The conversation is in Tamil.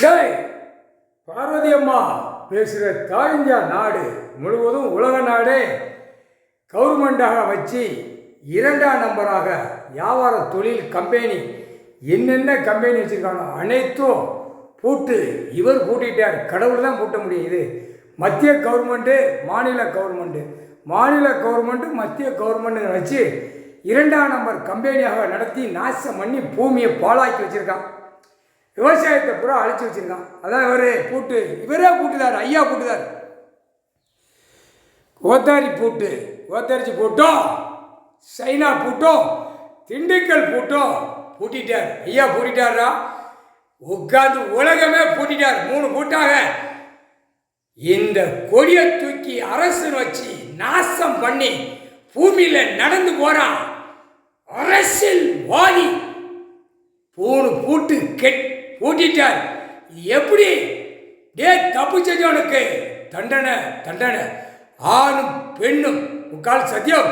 டேய் பார்வதி அம்மா பேசுகிற தாய்ஞ்சா நாடு முழுவதும் உலக நாடே கவர்மெண்டாக வச்சு 2ஆம் நம்பராக வியாபார தொழில் கம்பெனி என்னென்ன கம்பெனி வச்சுருக்காங்க அனைத்தும் பூட்டு. இவர் பூட்டிட்டார், கடவுள் தான் பூட்ட முடியும். இது மத்திய கவர்மெண்ட்டு மாநில கவர்மெண்ட்டு மத்திய கவர்மெண்ட்டு வச்சு 2ஆம் நம்பர் கம்பெனியாக நடத்தி நாசம் பண்ணி பூமியை பாழாக்கி வச்சுருக்கான். விவசாயத்தை பூரா அழிச்சு வச்சுருக்கான். அதான் இவரே பூட்டுதார், ஐயா பூட்டுதார். கோத்தாரி பூட்டு, கோத்தரிச்சி பூட்டோம், சைனா பூட்டோம், திண்டுக்கல் பூட்டோம், பூட்டிட்டார். ஐயா பூட்டிட்டாரா? உட்காந்து உலகமே பூட்டிட்டார். 3 பூட்டாக இந்த கொடியை தூக்கி அரசு வச்சு நாசம் பண்ணி பூமியில நடந்து போறான் அரசியல்வாதி. 3 பூட்டு பூட்டிட்டார். எப்படி தப்பு செஞ்சவனுக்கு தண்டனை, ஆணும் பெண்ணும் முக்கால் சத்தியம்.